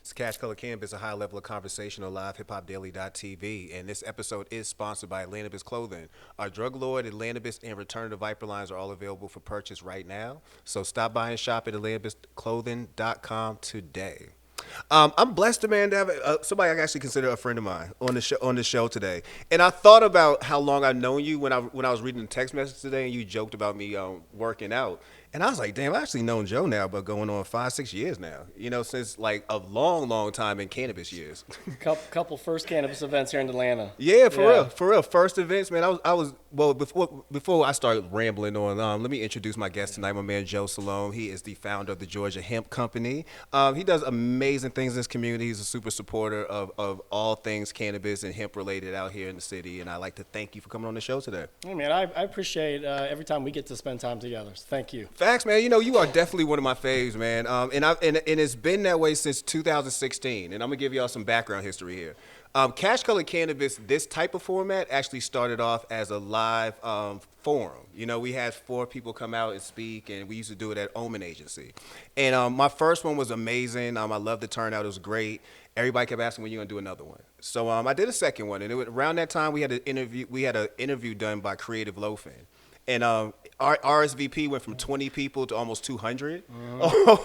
It's Cash Color Cannabis, a high level of conversation on live hiphopdaily.tv. And this episode is sponsored by Atlantis Clothing. Our drug lord, Atlantis, and Return to Viper lines are all available for purchase right now. So stop by and shop at atlantisclothing.com today. I'm blessed, man, to have somebody I actually consider a friend of mine on the show today. And I thought about how long I've known you when I was reading the text message today, and you joked about me working out. And I was like, damn, I actually known Joe now, but going on 5-6 years now. You know, since like a long, long time in cannabis years. Couple first cannabis events here in Atlanta. Yeah, for real. First events, man. I was well before I start rambling on. Let me introduce my guest tonight, my man Joe Salome. He is the founder of the Georgia Hemp Company. He does amazing things in this community. He's a super supporter of all things cannabis and hemp related out here in the city. And I'd like to thank you for coming on the show today. Hey, man, I appreciate every time we get to spend time together. So thank you. Facts, man. You know, you are definitely one of my faves, man. And it's been that way since 2016. And I'm gonna give y'all some background history here. Cash Colored Cannabis, this type of format actually started off as a live forum. You know, we had 4 people come out and speak, and we used to do it at Omen Agency. And my first one was amazing. I loved the turnout. It was great. Everybody kept asking when you're gonna do another one. So I did a second one, and around that time we had an interview done by Creative Loafing. And our RSVP went from 20 people to almost 200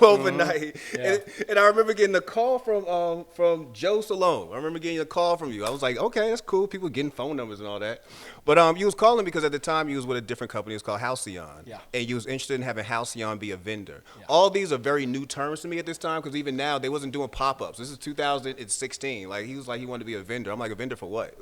overnight. Yeah. And I remember getting a call from Joe Salome. I remember getting a call from you. I was like, okay, that's cool. People getting phone numbers and all that. But you was calling because at the time you was with a different company. It was called Halcyon. Yeah. And you was interested in having Halcyon be a vendor. Yeah. All these are very new terms to me at this time because even now they wasn't doing pop-ups. This is 2016. Like he was like he wanted to be a vendor. I'm like, a vendor for what?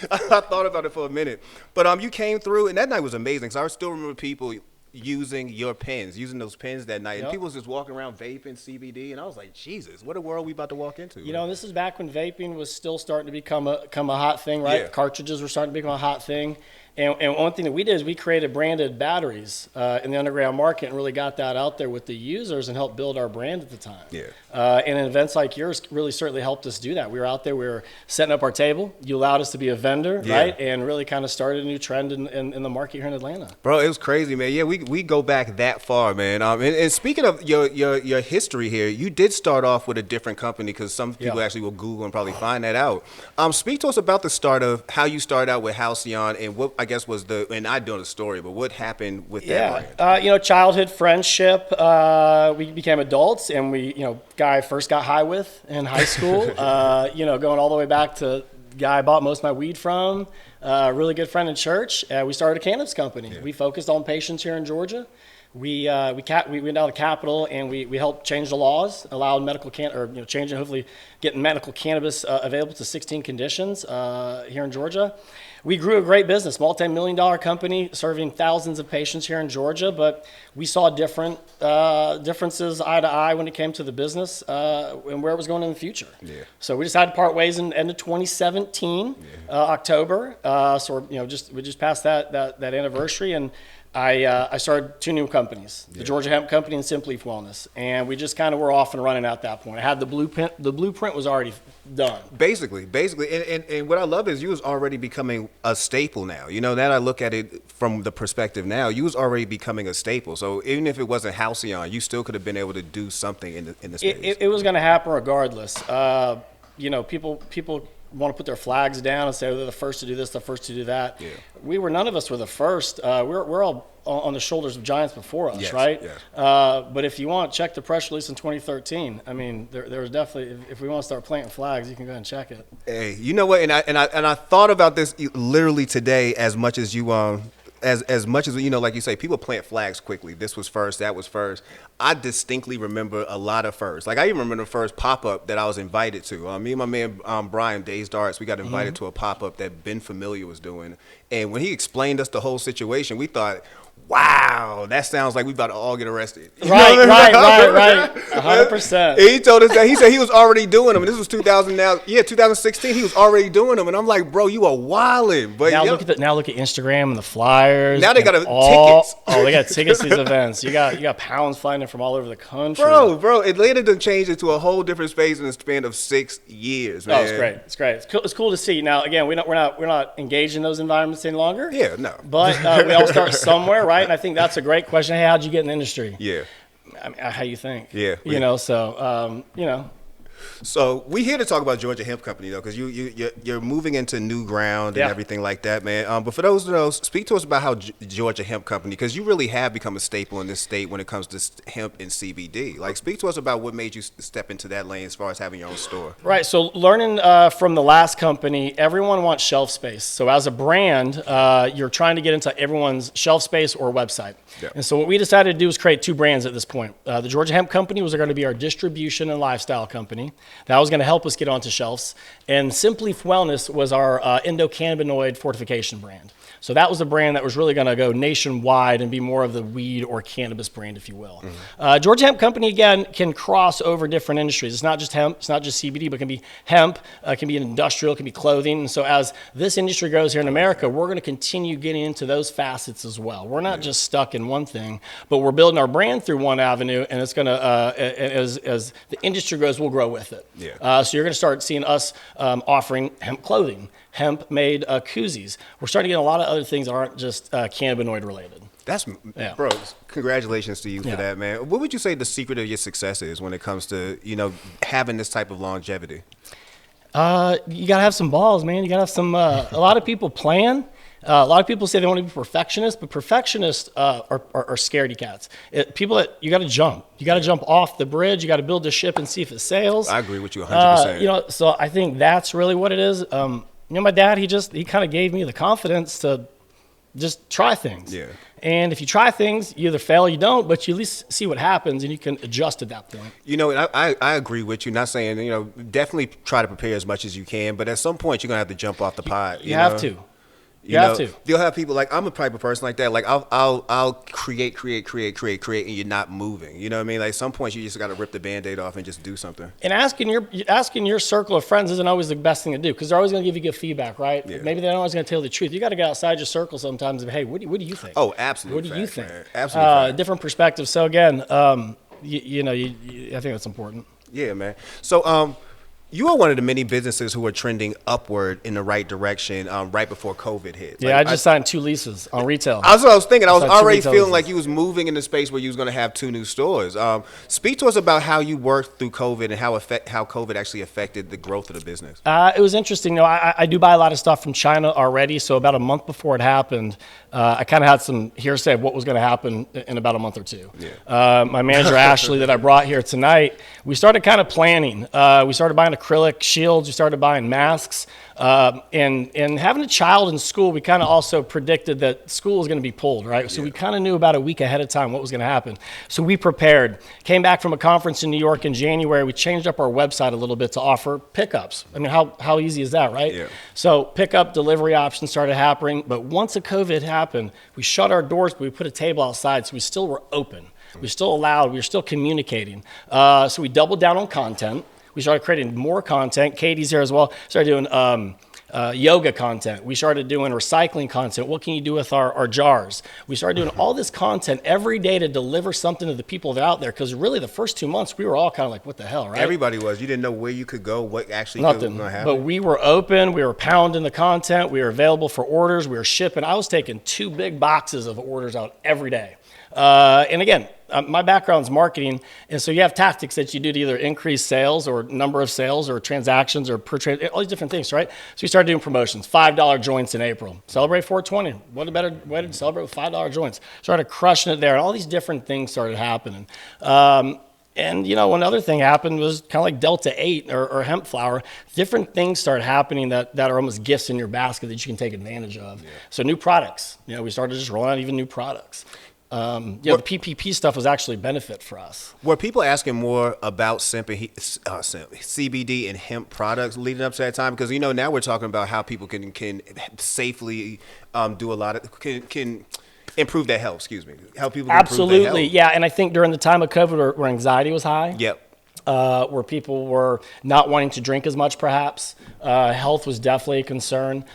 I thought about it for a minute. But you came through and that night was amazing. So I still remember people using your pens, using those pens that night. And people was just walking around vaping CBD. And I was like, Jesus, what a world we about to walk into. You know, this is back when vaping was still starting to become a hot thing, right? Yeah. Cartridges were starting to become a hot thing. And one thing that we did is we created branded batteries in the underground market and really got that out there with the users and helped build our brand at the time. Yeah. And events like yours really certainly helped us do that. We were out there, we were setting up our table. You allowed us to be a vendor, right? And really kind of started a new trend in the market here in Atlanta. Bro, it was crazy, man. Yeah, we go back that far, man. And speaking of your history here, you did start off with a different company because some people actually will Google and probably find that out. Speak to us about the start of how you started out with Halcyon and what I guess was and I don't know the story, but what happened with that brand? Childhood friendship. We became adults, and guy I first got high with in high school. Going all the way back to the guy I bought most of my weed from. Really good friend in church. We started a cannabis company. Yeah. We focused on patients here in Georgia. We went down to Capitol and we helped change the laws, allowed hopefully getting medical cannabis available to 16 conditions here in Georgia. We grew a great business, multi-million-dollar company serving thousands of patients here in Georgia, but we saw differences eye to eye when it came to the business and where it was going in the future. Yeah. So we decided to part ways in end of 2017, October. We just passed that anniversary, and I started 2 new companies, the Georgia Hemp Company and Simply Wellness, and we just kind of were off and running at that point. I had the blueprint. The blueprint was already done. Basically, and what I love is you was already becoming a staple now. You know, that I look at it from the perspective now, you was already becoming a staple. So even if it wasn't Halcyon, you still could have been able to do something in the space. It was going to happen regardless. People want to put their flags down and say, oh, they're the first to do this, the first to do that. Yeah. None of us were the first. We're all on the shoulders of giants before us, right? Yes. But if you want, check the press release in 2013. I mean, there was definitely, if we want to start planting flags, you can go ahead and check it. Hey, you know what? And I thought about this literally today as much as you as much as, like you say, people plant flags quickly. This was first, that was first. I distinctly remember a lot of firsts. Like, I even remember the first pop-up that I was invited to. Me and my man, Brian, Days Darts, we got invited to a pop-up that Ben Familiar was doing. And when he explained us the whole situation, we thought, wow, that sounds like we about to all get arrested. Right. 100%. He told us that. He said he was already doing them. And this was 2016. He was already doing them. And I'm like, bro, you are wilding. But now look at Instagram and the flyers. Now they got tickets. Oh, they got tickets to these events. You got pounds flying in from all over the country. Bro, Atlanta done changed it to a whole different space in the span of 6 years, man. Oh, it's great. It's cool to see. Now, again, we're not engaged in those environments any longer. Yeah, no. But we all start somewhere, right? And I think that's a great question. Hey, how'd you get in the industry? Yeah. I mean, how you think? Yeah. So. So we here to talk about Georgia Hemp Company though, because you're moving into new ground and everything like that, man. But for those who know, speak to us about how Georgia Hemp Company, because you really have become a staple in this state when it comes to hemp and CBD. Like, speak to us about what made you step into that lane as far as having your own store. Right. So learning from the last company, everyone wants shelf space. So as a brand, you're trying to get into everyone's shelf space or website. Yep. And so what we decided to do was create two brands at this point. The Georgia Hemp Company was going to be our distribution and lifestyle company. That was going to help us get onto shelves. And Simply Wellness was our endocannabinoid fortification brand. So that was a brand that was really going to go nationwide and be more of the weed or cannabis brand, if you will. Mm-hmm. Georgia Hemp Company, again, can cross over different industries. It's not just hemp, it's not just CBD, but it can be hemp, it can be industrial, it can be clothing. And so as this industry grows here in America, we're going to continue getting into those facets as well. We're not just stuck in one thing, but we're building our brand through one avenue, and it's going to, as the industry grows, we'll grow with it. Yeah. So you're going to start seeing us offering hemp clothing, hemp-made koozies. We're starting to get a lot of other things that aren't just cannabinoid related. Bro, congratulations to you for that, man. What would you say the secret of your success is when it comes to, having this type of longevity? You got to have some balls, man. You got to have some, a lot of people plan. A lot of people say they want to be perfectionists, but perfectionists are scaredy cats. You got to jump. You got to jump off the bridge. You got to build the ship and see if it sails. I agree with you 100%. So I think that's really what it is. My dad, he kind of gave me the confidence to just try things. Yeah. And if you try things, you either fail or you don't, but you at least see what happens and you can adjust at that point. I agree with you. Not saying, definitely try to prepare as much as you can, but at some point you're going to have to jump off the pot. You have to. You have to. You'll have people like, I'm a type of person like that. Like I'll create, and you're not moving. You know what I mean? Like at some point you just got to rip the Band-Aid off and just do something. And asking your circle of friends isn't always the best thing to do because they're always going to give you good feedback, right? Yeah. Maybe they're not always going to tell you the truth. You got to get outside your circle sometimes and hey, what do you think? Oh, absolutely. What do you think? Man. Absolutely. Different perspectives. So again, I think that's important. Yeah, man. So you are one of the many businesses who are trending upward in the right direction right before COVID hit. Yeah, I just signed 2 leases on retail. That's what I was thinking. I was already feeling like you was moving in the space where you was going to have 2 new stores. Speak to us about how you worked through COVID and how COVID actually affected the growth of the business. It was interesting. I do buy a lot of stuff from China already. So about a month before it happened, I kind of had some hearsay of what was going to happen in about a month or 2. Yeah. My manager, Ashley, that I brought here tonight, we started kind of planning. We started buying acrylic shields. We started buying masks. And having a child in school, we kind of also predicted that school was going to be pulled, right? So we kind of knew about a week ahead of time what was going to happen. So we prepared. Came back from a conference in New York in January. We changed up our website a little bit to offer pickups. I mean, how easy is that, right? Yeah. So pickup delivery options started happening. But once the COVID happened, we shut our doors, but we put a table outside, so we still were open. We were still allowed. We were still communicating. So we doubled down on content. We started creating more content. Katie's here as well. Started doing yoga content. We started doing recycling content. What can you do with our jars? We started doing all this content every day to deliver something to the people that are out there. Because really the first 2 months, we were all kind of like, what the hell, right? Everybody was. You didn't know where you could go, what actually was going to happen. But we were open. We were pounding the content. We were available for orders. We were shipping. I was taking 2 big boxes of orders out every day. And again, my background's marketing, and so you have tactics that you do to either increase sales or number of sales or transactions or all these different things, right? So we started doing promotions, $5 joints in April. Celebrate 420. What a better way to celebrate with $5 joints. Started crushing it there, and all these different things started happening. And, another thing happened was kind of like Delta 8 or hemp flower. Different things start happening that are almost gifts in your basket that you can take advantage of. Yeah. So new products. We started just rolling out even new products. The PPP stuff was actually a benefit for us. Were people asking more about CBD and hemp products leading up to that time? Because now we're talking about how people can safely do a lot of can improve their health. Excuse me, how people can absolutely improve their health. Yeah, and I think during the time of COVID, where anxiety was high. Yep. Where people were not wanting to drink as much, perhaps. Health was definitely a concern.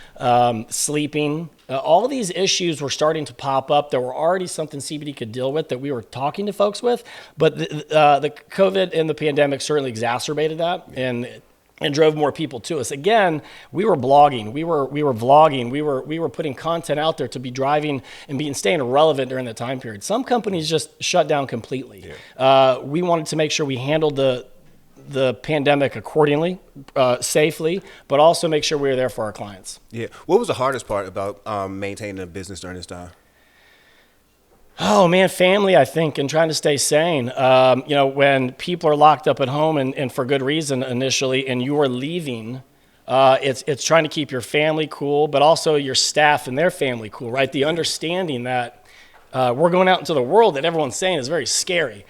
Sleeping. All of these issues were starting to pop up. There were already something CBD could deal with that we were talking to folks with, but the COVID and the pandemic certainly exacerbated that and drove more people to us. Again, we were blogging, we were vlogging, we were putting content out there to be driving and staying relevant during that time period. Some companies just shut down completely. Yeah. We wanted to make sure we handled the pandemic accordingly, safely, but also make sure we were there for our clients. Yeah. What was the hardest part about maintaining a business during this time? Oh man, family, I think, and trying to stay sane. When people are locked up at home and for good reason initially, and you are leaving, it's trying to keep your family cool, but also your staff and their family cool, right? The understanding that we're going out into the world that everyone's saying is very scary.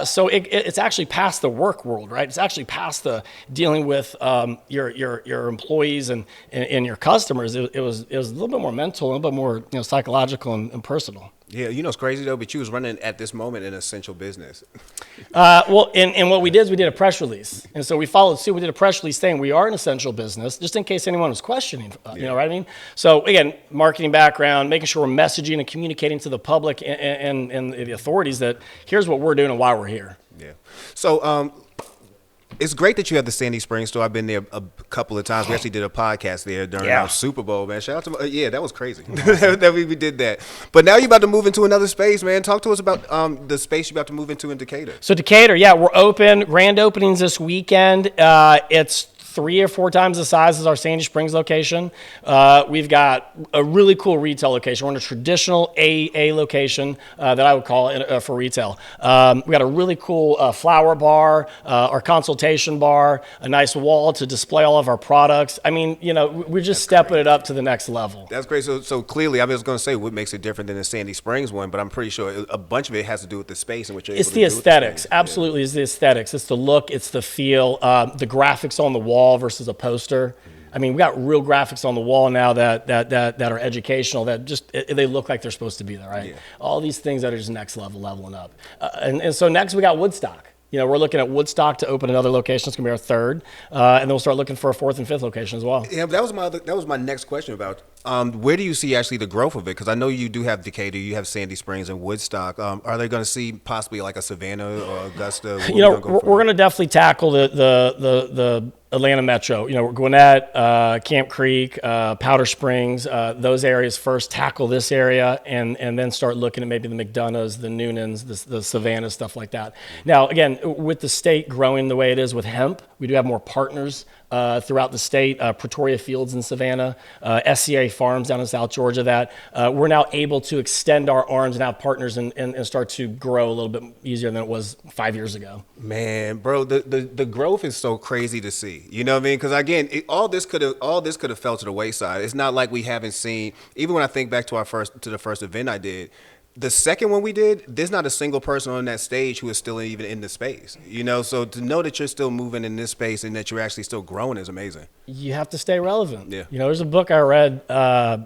So it's actually past the work world, right? It's actually past the dealing with your employees and your customers. It was a little bit more mental, a little bit more psychological and personal. Yeah, it's crazy though, but you was running at this moment an essential business. And what we did is we did a press release. And so we followed suit. We did a press release saying we are an essential business, just in case anyone was questioning, you know what I mean? So again, marketing background, making sure we're messaging and communicating to the public and the authorities that here's what we're doing and why we're here. Yeah. So, it's great that you have the Sandy Springs store. I've been there a couple of times. We actually did a podcast there during our Super Bowl, man. Shout out to that was crazy that we did that. But now you're about to move into another space, man. Talk to us about the space you're about to move into in Decatur. So Decatur, we're open. Grand openings this weekend. It's 3 or 4 times the size as our Sandy Springs location. We've got a really cool retail location. We're in a traditional A location that I would call it for retail. We got a really cool flower bar, our consultation bar, a nice wall to display all of our products. I mean, we're just stepping it up to the next level. That's great. So clearly, I was going to say what makes it different than the Sandy Springs one, but I'm pretty sure a bunch of it has to do with the space in which you're able to do it. It's the aesthetics. Absolutely, it's the aesthetics. It's the look. It's the feel. The graphics on the wall versus a poster. I mean, we got real graphics on the wall now that are educational, that just they look like they're supposed to be there, right? Yeah. All these things that are just next leveling up. And so next we got Woodstock. We're looking at Woodstock to open another location. It's gonna be our 3rd, and then we'll start looking for a 4th and 5th location as well. Yeah, that was my next question about where do you see actually the growth of it? Because I know you do have Decatur, you have Sandy Springs and Woodstock. Are they going to see possibly like a Savannah or Augusta? We're going to definitely tackle the Atlanta metro. Gwinnett, Camp Creek, Powder Springs, those areas first. Tackle this area and then start looking at maybe the McDonoughs, the Noonans, the Savannah, stuff like that. Now, again, with the state growing the way it is with hemp, we do have more partners throughout the state. Pretoria Fields in Savannah, SCA Farms down in South Georgia, that we're now able to extend our arms and have partners and start to grow a little bit easier than it was 5 years ago. Man, bro, the growth is so crazy to see. You know what I mean? Because again, all this could have fell to the wayside. It's not like we haven't seen. Even when I think back to the first event I did. The second one we did, there's not a single person on that stage who is still even in the space. So to know that you're still moving in this space and that you're actually still growing is amazing. You have to stay relevant. Yeah. There's a book I read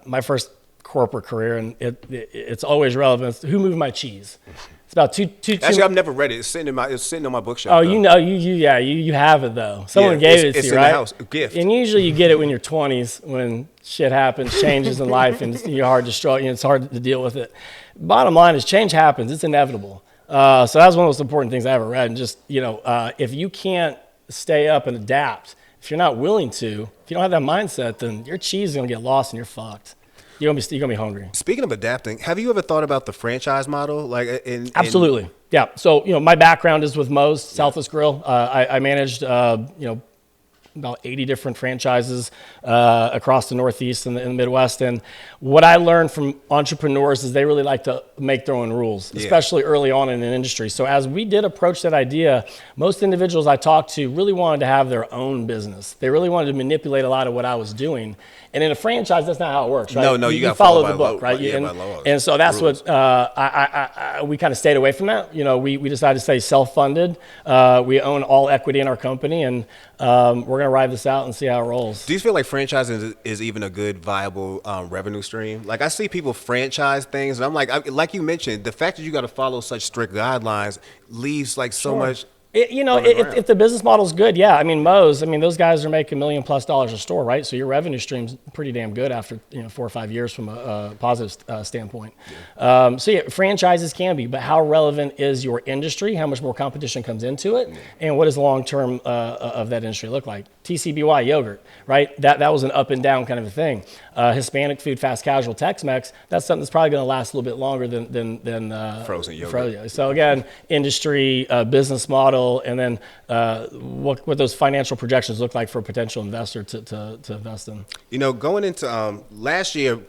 my first corporate career, and it's always relevant. It's Who Moved My Cheese? It's about two. Actually, I've never read it. It's sitting on my bookshelf. Oh, though. you have it though. Someone gave it to you, right? It's in the house, a gift. And usually you get it when you're 20s, when shit happens, changes in life, and you're hard to struggle. It's hard to deal with it. Bottom line is change happens. It's inevitable. So that was one of the most important things I ever read. And just, if you can't stay up and adapt, if you're not willing to, if you don't have that mindset, then your cheese is going to get lost and you're fucked. You're gonna be hungry. Speaking of adapting, have you ever thought about the franchise model? Absolutely. Yeah. So, my background is with Moe's, Southwest Grill. I managed, about 80 different franchises across the Northeast and the Midwest. And what I learned from entrepreneurs is they really like to make their own rules, especially early on in an industry. So as we did approach that idea, most individuals I talked to really wanted to have their own business. They really wanted to manipulate a lot of what I was doing. And in a franchise, that's not how it works, right? No, you got to follow the book, right? And so that's rules. What we kind of stayed away from that. We decided to stay self-funded. We own all equity in our company, and we're going to ride this out and see how it rolls. Do you feel like franchising is even a good, viable revenue stream? Like I see people franchise things, and I'm like you mentioned, the fact that you got to follow such strict guidelines leaves like so much. If the business model is good, yeah. I mean, Moe's, those guys are making $1 million+ a store, right? So your revenue stream's pretty damn good after 4 or 5 years from a positive standpoint. Yeah. Franchises can be, but how relevant is your industry? How much more competition comes into it? And what does the long term of that industry look like? TCBY yogurt, right? That was an up and down kind of a thing. Hispanic food, fast casual, Tex-Mex, that's something that's probably going to last a little bit longer than frozen yogurt. So again, industry, business model, bill, and then what those financial projections look like for a potential investor to invest in. You know, going into last year,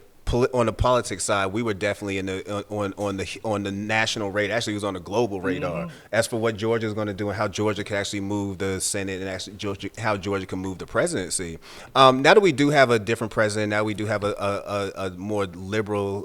on the politics side, we were definitely in the on the national radar. Actually, it was on the global radar as for what Georgia is going to do and how Georgia can actually move the Senate and actually how Georgia can move the presidency. Now that we do have a different president, now we do have a more liberal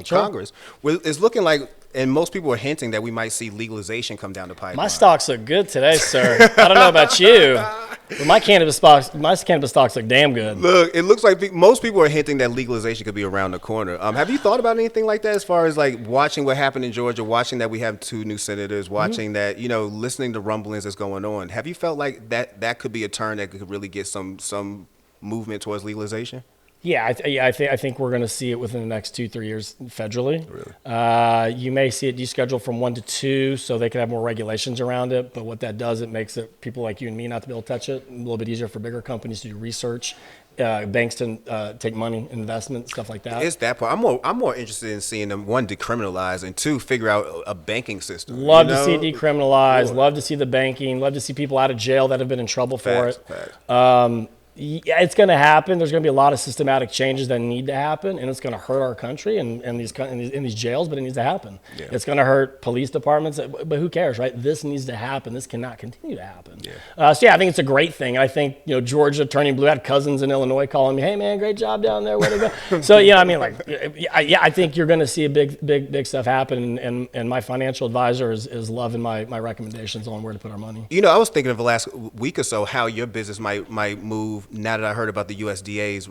Congress. It's looking like. And most people are hinting that we might see legalization come down the pipeline. My stocks look good today, sir. I don't know about you, but my cannabis stocks look damn good. Look, it looks like most people are hinting that legalization could be around the corner. Have you thought about anything like that as far as like watching what happened in Georgia, watching that we have 2 new senators, watching that, you know, listening to rumblings that's going on? Have you felt like that could be a turn that could really get some movement towards legalization? Yeah, I think we're going to see it within the next 2-3 years federally. Really? You may see it descheduled from 1 to 2, so they can have more regulations around it. But what that does, it makes it people like you and me not to be able to touch it. A little bit easier for bigger companies to do research, banks to take money, investment, stuff like that. It's that part. I'm more interested in seeing them, 1, decriminalize, and 2, figure out a banking system. Love to see it decriminalized. Sure. Love to see the banking. Love to see people out of jail that have been in trouble for it. Facts. Yeah, it's going to happen. There's going to be a lot of systematic changes that need to happen, and it's going to hurt our country and in these jails, but it needs to happen. Yeah. It's going to hurt police departments, but who cares, right? This needs to happen. This cannot continue to happen. Yeah. So yeah, I think it's a great thing. I think, you know, Georgia turning blue. I had cousins in Illinois calling me, "Hey man, great job down there. Way to go." So yeah, I mean, like, yeah, I think you're going to see a big stuff happen, and my financial advisor is loving my recommendations on where to put our money. You know, I was thinking of the last week or so how your business might move. Now that I heard about the USDA's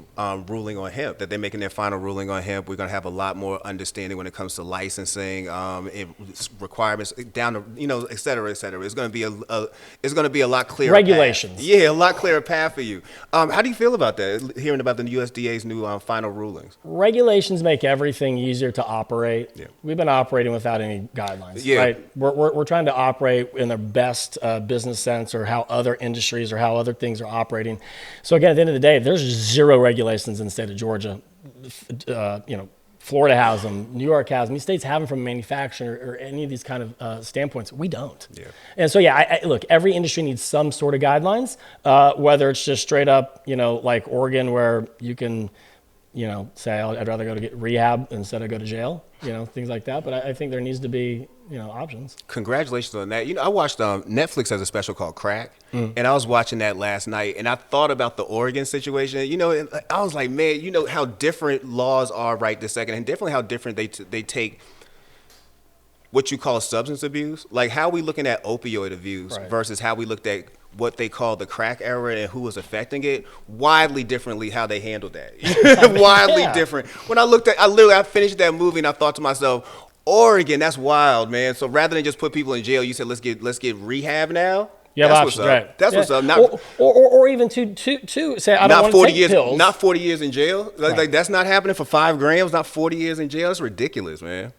ruling on hemp, that they're making their final ruling on hemp, we're going to have a lot more understanding when it comes to licensing, requirements down to, you know, et cetera, et cetera. It's going to be a lot clearer regulations. Path. Yeah, a lot clearer path for you. How do you feel about that? Hearing about the USDA's new final rulings. Regulations make everything easier to operate. Yeah. We've been operating without any guidelines. Yeah. Right? We're trying to operate in the best business sense, or how other industries or how other things are operating. So again, at the end of the day, there's 0 regulations in the state of Georgia. You know, Florida has them, New York has them. These states have them from manufacturing or any of these kind of standpoints. We don't. Yeah. And so, yeah, look, every industry needs some sort of guidelines, whether it's just straight up, you know, like Oregon, where you can, you know, say, I'd rather go to get rehab instead of go to jail, you know, things like that. But I think there needs to be, you know, options. Congratulations on that. You know, I watched Netflix has a special called Crack, and I was watching that last night, and I thought about the Oregon situation. You know, and I was like, man, you know how different laws are right this second, and definitely how different they take what you call substance abuse. Like how we looking at opioid abuse versus how we looked at what they call the crack era and who was affecting it, widely differently how they handled that. Widely different. When I finished that movie and I thought to myself, Oregon, that's wild, man. So rather than just put people in jail, you said let's get rehab now. Yeah, that's what's up. Right. That's what's up. Not, or even to say I don't want to take pills. Not 40 years in jail. Like that's not happening for 5 grams. Not 40 years in jail. That's ridiculous, man.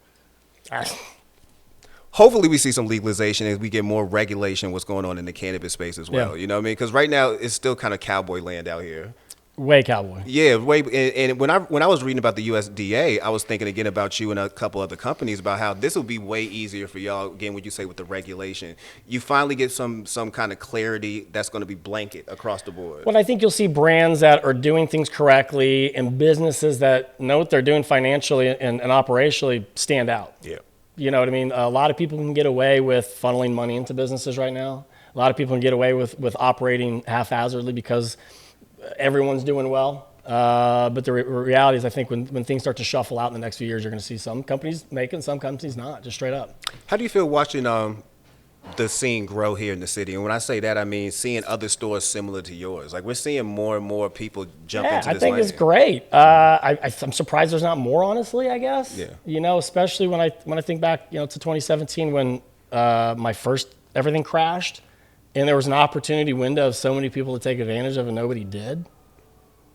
Hopefully we see some legalization as we get more regulation what's going on in the cannabis space as well. Yeah. You know what I mean? Because right now it's still kind of cowboy land out here. Way cowboy. Yeah, and when I was reading about the USDA, I was thinking again about you and a couple other companies about how this will be way easier for y'all. Again, what you say with the regulation, you finally get some kind of clarity that's going to be blanket across the board. Well, I think you'll see brands that are doing things correctly and businesses that know what they're doing financially and operationally stand out. Yeah. You know what I mean? A lot of people can get away with funneling money into businesses right now. A lot of people can get away with operating haphazardly because everyone's doing well. But the reality is, I think when things start to shuffle out in the next few years, you're going to see some companies making, some companies not, just straight up. How do you feel watching the scene grow here in the city? And when I say that, I mean seeing other stores similar to yours. Like we're seeing more and more people jump into this. I think it's great. I'm surprised there's not more, honestly, I guess. Yeah. You know, especially when I think back, you know, to 2017 when my first everything crashed. And there was an opportunity window of so many people to take advantage of, and nobody did.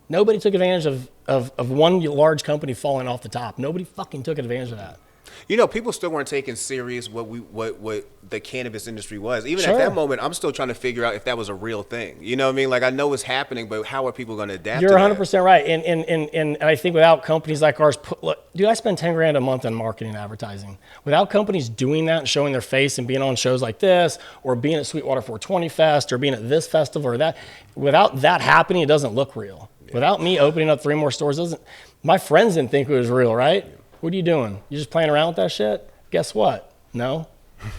Nobody took advantage of one large company falling off the top. Nobody fucking took advantage of that. You know, people still weren't taking serious what the cannabis industry was. Even Sure. at that moment, I'm still trying to figure out if that was a real thing. You know what I mean? Like, I know it's happening, but how are people going to adapt You're to that? 100% right. And I think without companies like ours, look, dude, I spend 10 grand a month on marketing and advertising. Without companies doing that and showing their face and being on shows like this, or being at Sweetwater 420 Fest, or being at this festival or that, without that happening, it doesn't look real. Yeah. Without me opening up 3 more stores, my friends didn't think it was real, right? Yeah. What are you doing? You just playing around with that shit? Guess what? No.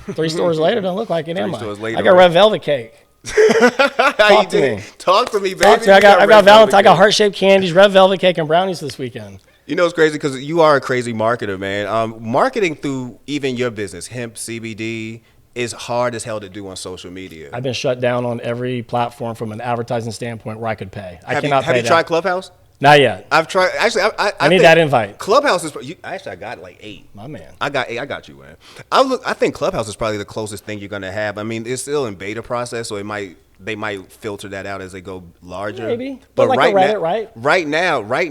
3 stores later, don't look like it, am I? I got red velvet cake. Talk to me. Talk to me, baby. Talk to me. I got Valentine. I got heart-shaped candies, red velvet cake, and brownies this weekend. You know, it's crazy because you are a crazy marketer, man. Marketing through even your business, hemp, CBD, is hard as hell to do on social media. I've been shut down on every platform from an advertising standpoint where I could pay. Have you tried Clubhouse? Not yet. I've tried. Actually, I need that invite. Clubhouse is. Actually, I got like 8. My man. I got 8. I got you, man. I think Clubhouse is probably the closest thing you're gonna have. I mean, it's still in beta process, so they might filter that out as they go larger. Maybe, but like right Reddit, right? Right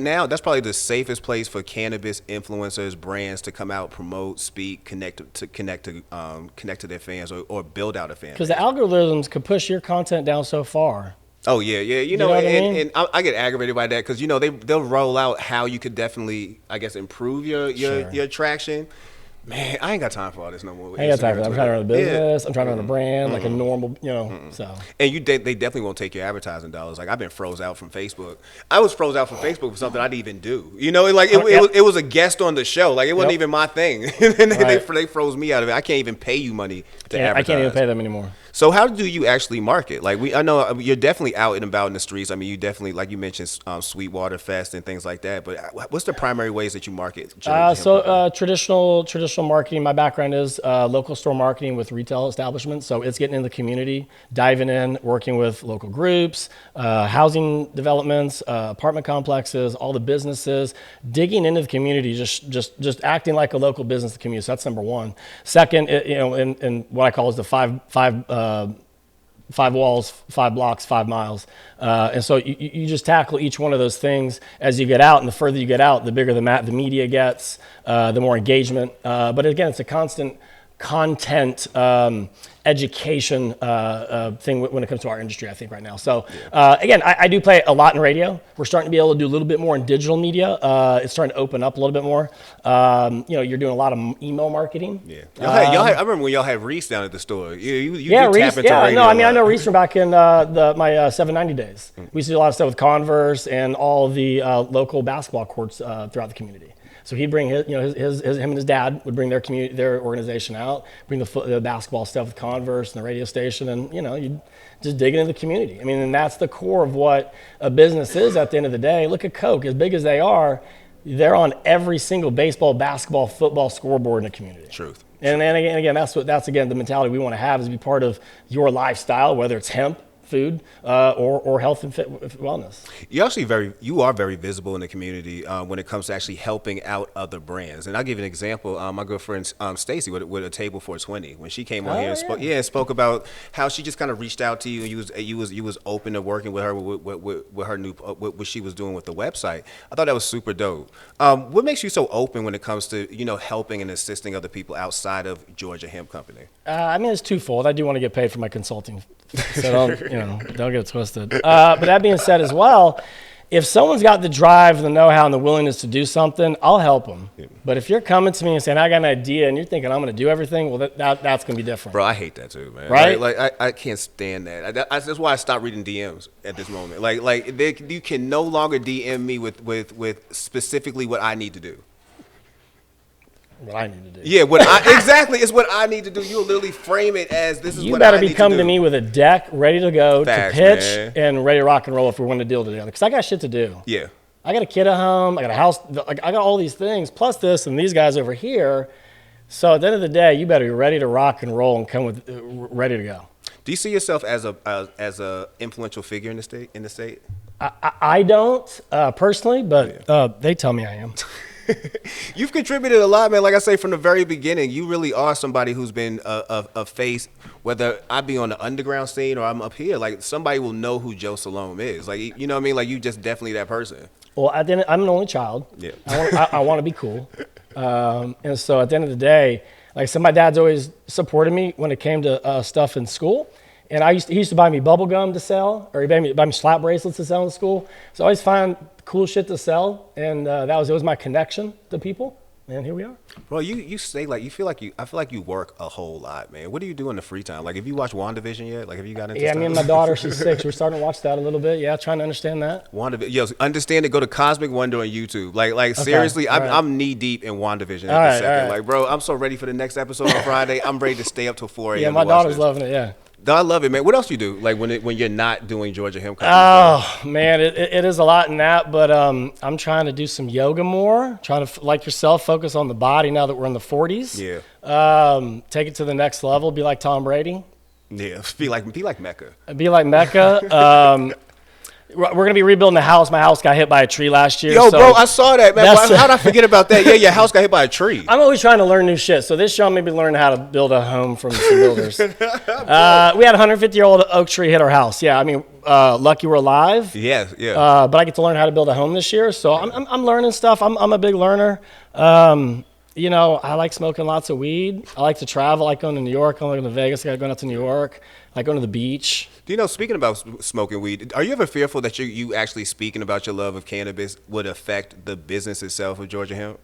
now, that's probably the safest place for cannabis influencers, brands to come out, promote, speak, connect to their fans or build out a fan. Because the algorithms could push your content down so far. Oh yeah. You know what I mean? And I get aggravated by that because they'll roll out how you could definitely, I guess, improve your traction. Man, I ain't got time for all this no more. I ain't got time for that. I'm trying to run a business. I'm trying to run a brand, like a normal, so. And they definitely won't take your advertising dollars. Like, I've been froze out from Facebook. I was froze out from Facebook for something I didn't even do. You know, like it was a guest on the show. Like, it wasn't even my thing. And they froze me out of it. I can't even pay you money to advertise. I can't even pay them anymore. So how do you actually market? Like I know you're definitely out and about in the streets. I mean, you definitely, like you mentioned, Sweetwater Fest and things like that. But what's the primary ways that you market? Traditional marketing. My background is local store marketing with retail establishments. So it's getting in the community, diving in, working with local groups, housing developments, apartment complexes, all the businesses, digging into the community, just acting like a local business in the community. So that's number one. Second, in what I call is the five walls, 5 blocks, 5 miles. And so you just tackle each one of those things as you get out. And the further you get out, the bigger the media gets, the more engagement. But again, it's a constant content education thing when it comes to our industry, I think, right now. So again, I do play a lot in radio. We're starting to be able to do a little bit more in digital media. It's starting to open up a little bit more. You're doing a lot of email marketing. Yeah, I remember when y'all had Reese down at the store. You Reese. Tap into radio I know Reese from back in my 790 days. We used to do a lot of stuff with Converse and all the local basketball courts throughout the community. So he'd bring him and his dad would bring their organization out, bring the basketball stuff with Converse and the radio station, and you just dig into the community. I mean, and that's the core of what a business is at the end of the day. Look at Coke, as big as they are, they're on every single baseball, basketball, football scoreboard in the community. Truth. And again, that's the mentality we want to have, is be part of your lifestyle, whether it's hemp, food, or health and wellness. You are very visible in the community when it comes to actually helping out other brands. And I'll give you an example. My girlfriend Stacy with a Table 420, when she came on here and spoke about how she just kind of reached out to you, and you was open to working with her with her new what she was doing with the website. I thought that was super dope. What makes you so open when it comes to helping and assisting other people outside of Georgia Hemp Company? It's twofold. I do want to get paid for my consulting, so don't get it twisted. But that being said as well, if someone's got the drive, the know-how, and the willingness to do something, I'll help them. Yeah. But if you're coming to me and saying, I got an idea, and you're thinking I'm going to do everything, well, that's going to be different. Bro, I hate that too, man. Right? Like I can't stand that. That's why I stopped reading DMs at this moment. You can no longer DM me with specifically what I need to do. What I need to do. Yeah, exactly. It's what I need to do. You'll literally frame it as this is what I need to do. You better be coming to me with a deck ready to go, to pitch, and ready to rock and roll if we want to deal together. Because I got shit to do. Yeah. I got a kid at home. I got a house. I got all these things, plus this and these guys over here. So at the end of the day, you better be ready to rock and roll and come with ready to go. Do you see yourself as a influential figure in the state? I don't personally, but they tell me I am. You've contributed a lot, man. Like I say, from the very beginning, you really are somebody who's been a face, whether I be on the underground scene or I'm up here. Like, somebody will know who Joe Salome is. Like, you know what I mean? Like, you just definitely that person. Well, I'm an only child. Yeah. I want to be cool. And so at the end of the day, like I said, my dad's always supported me when it came to stuff in school. And he used to buy me bubble gum to sell, or he'd buy me slap bracelets to sell in school. So I always find cool shit to sell, and it was my connection to people. And here we are. Bro, you say like I feel like you work a whole lot, man. What do you do in the free time? Like, have you watched WandaVision yet? Like, have you got into? Yeah, stuff? me and my daughter, she's 6. We're starting to watch that a little bit. Yeah, trying to understand that. WandaVision, yo, understand it. Go to Cosmic Wonder on YouTube. Like seriously, I'm knee deep in WandaVision at this second. Like, bro, I'm so ready for the next episode on Friday. I'm ready to stay up till 4 a.m. Yeah, my daughter's loving it. Yeah. I love it, man. What else you do? Like when you're not doing Georgia Hemp? Oh man, it is a lot in that, but I'm trying to do some yoga more. Trying to, like yourself, focus on the body now that we're in the 40s. Yeah. Take it to the next level. Be like Tom Brady. Yeah. Be like Mecca. Be like Mecca. We're gonna be rebuilding the house. My house got hit by a tree last year. Yo, so bro, I saw that, man. How'd I forget about that? Yeah, your house got hit by a tree. I'm always trying to learn new shit. So this show I'm maybe learning how to build a home from some builders. We had a 150-year-old oak tree hit our house. Yeah, I mean, lucky we're alive. Yeah. But I get to learn how to build a home this year. So I'm learning stuff. I'm a big learner. You know, I like smoking lots of weed. I like to travel. I like going to New York. I like going to Vegas. I like going out to New York. I like going to the beach. Do you know, speaking about smoking weed, are you ever fearful that you actually speaking about your love of cannabis would affect the business itself of Georgia Hemp?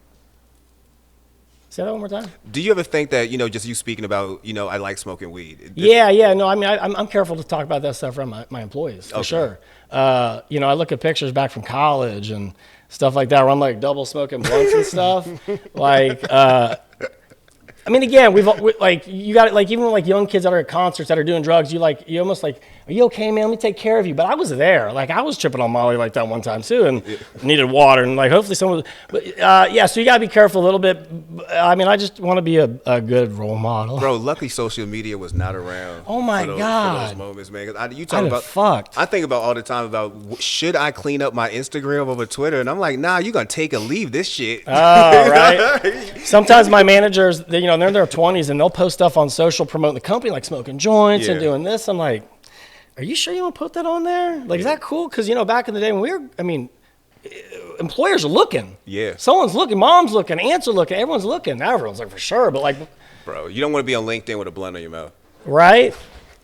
Say that one more time. Do you ever think that, you know, just you speaking about, you know, I like smoking weed? Yeah. No, I mean, I'm careful to talk about that stuff around my employees, for sure. You know, I look at pictures back from college and stuff like that where I'm like double smoking blunts and stuff. Like, I mean, again, like you got it. Like even like young kids that are at concerts that are doing drugs, you almost like, are you okay, man? Let me take care of you. But I was there. Like I was tripping on Molly like that one time too, and needed water. And like hopefully someone. But yeah, so you gotta be careful a little bit. I mean, I just want to be a good role model. Bro, luckily social media was not around. Oh my God. For those moments, man. I think about all the time about should I clean up my Instagram over Twitter, and I'm like, nah, you gonna take or leave this shit. Oh, right. Sometimes my managers, they're in their 20s and they'll post stuff on social promoting the company, like smoking joints and doing this. I'm like, are you sure you want to put that on there? Like, is that cool? Because, back in the day when employers are looking. Yeah. Someone's looking, mom's looking, aunts are looking, everyone's looking. Now everyone's like, for sure. But like, bro, you don't want to be on LinkedIn with a blunt in your mouth. Right?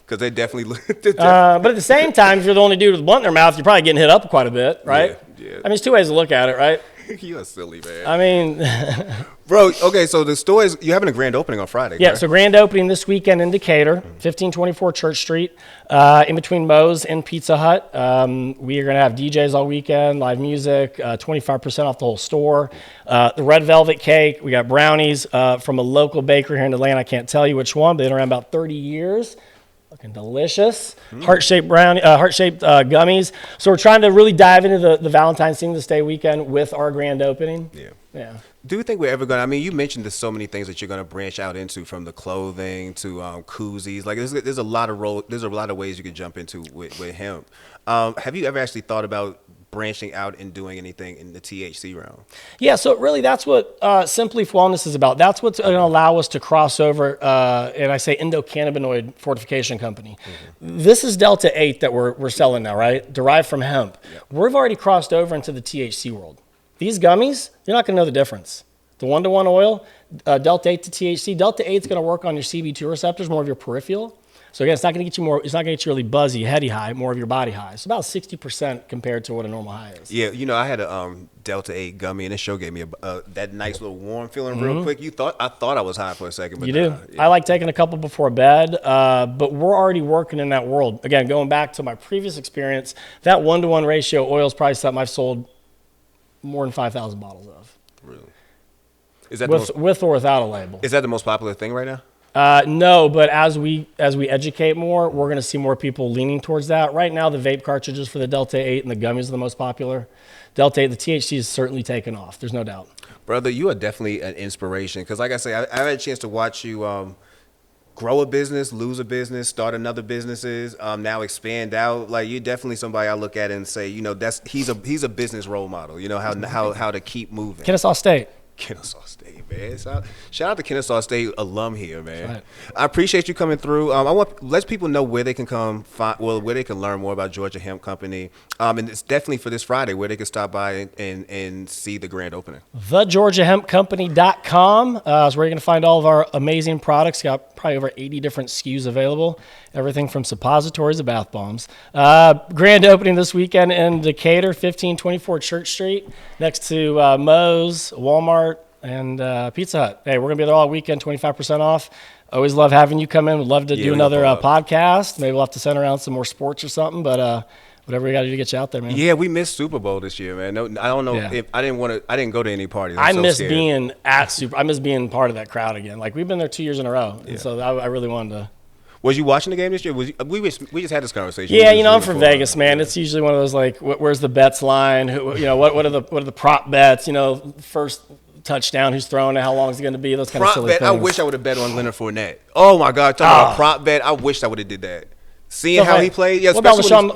Because they definitely look. But at the same time, if you're the only dude with a blunt in their mouth, you're probably getting hit up quite a bit, right? Yeah. I mean, there's two ways to look at it, right? You're silly, man. I mean, bro. Okay, so the store is you're having a grand opening on Friday. Yeah, correct? so grand opening this weekend in Decatur, 1524 Church Street, in between Moe's and Pizza Hut. We are going to have DJs all weekend, live music, 25% off the whole store. The red velvet cake. We got brownies from a local bakery here in Atlanta. I can't tell you which one, but they've been around about 30 years. Looking delicious. Heart-shaped gummies. So we're trying to really dive into the Valentine's Singles Day weekend with our grand opening. Yeah. Do you think we're ever going to, you mentioned there's so many things that you're going to branch out into, from the clothing to koozies. Like there's a lot of ways you could jump into with hemp. Have you ever actually thought about branching out and doing anything in the THC realm? Yeah, so really that's what Simply Wellness is about. That's what's going to allow us to cross over, and I say endocannabinoid fortification company. This is Delta 8 that we're selling now, right? Derived from hemp. Yep. We've already crossed over into the THC world. These gummies, you're not going to know the difference. The 1-to-1 oil, Delta 8 to THC. Delta 8 is going to work on your CB2 receptors, more of your peripheral. So again, it's not going to get you it's not going to get you really buzzy, heady high, more of your body high. It's about 60% compared to what a normal high is. Yeah, I had a Delta 8 gummy, and this show gave me that nice little warm feeling real quick. I thought I was high for a second, but you do. Yeah. I like taking a couple before bed, but we're already working in that world. Again, going back to my previous experience, that 1-to-1 ratio oil is probably something I've sold more than 5,000 bottles of. Really? Is that with or without a label? Is that the most popular thing right now? No, but as we educate more, we're going to see more people leaning towards that. Right now, the vape cartridges for the Delta 8 and the gummies are the most popular. Delta 8, the THC is certainly taken off. There's no doubt. Brother, you are definitely an inspiration. Because like I say, I had a chance to watch you grow a business, lose a business, start another businesses, now expand out. Like, you're definitely somebody I look at and say, he's a business role model. How to keep moving. Kennesaw State. Kennesaw State, man. Shout out to Kennesaw State alum here, man. Right. I appreciate you coming through. I want let people know where they can come find, where they can learn more about Georgia Hemp Company. And it's definitely for this Friday where they can stop by and see the grand opening. TheGeorgiaHempCompany.com is where you're going to find all of our amazing products. Got probably over 80 different SKUs available. Everything from suppositories to bath bombs. Grand opening this weekend in Decatur, 1524 Church Street, next to Moe's, Walmart, and Pizza Hut. Hey, we're going to be there all weekend, 25% off. Always love having you come in. Would love to do another podcast. Maybe we'll have to send around some more sports or something, but whatever we got to do to get you out there, man. Yeah, we missed Super Bowl this year, man. No, I don't know if I didn't go to any parties. I miss being I miss being part of that crowd again. Like, we've been there 2 years in a row, and so I really wanted to. Was you watching the game this year? We just had this conversation. Yeah, I'm from Vegas, man. It's usually one of those like, where's the bets line? What are the prop bets? First touchdown, who's throwing it? How long is it going to be? Those kind of silly things. I wish I would have bet on Leonard Fournette. Oh my God, talking about a prop bet. I wish I would have did that. Seeing how he played. Yeah, what about LaShawn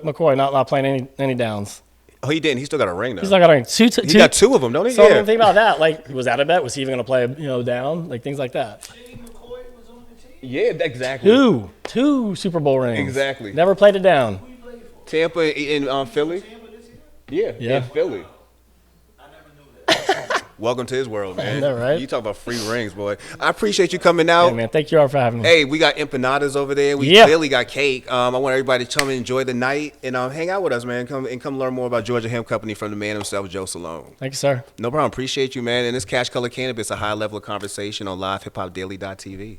McCoy not playing any downs? Oh, he didn't. He still got a ring though. He's not got a ring. He got two of them, don't he? So think about that. Like, was that a bet? Was he even going to play down? Like, things like that. Yeah, exactly. Two Super Bowl rings. Exactly. Never played it down. Tampa in Philly. Yeah, in Philly. I never knew that. Welcome to his world, man. I know, right? You talk about free rings, boy. I appreciate you coming out. Yeah, man. Thank you all for having me. Hey, we got empanadas over there. We clearly got cake. I want everybody to come and enjoy the night and hang out with us, man. Come learn more about Georgia Hemp Company from the man himself, Joe Salome. Thank you, sir. No problem. Appreciate you, man. And this Cash Color Cannabis, a high level of conversation on livehipHopdaily.tv.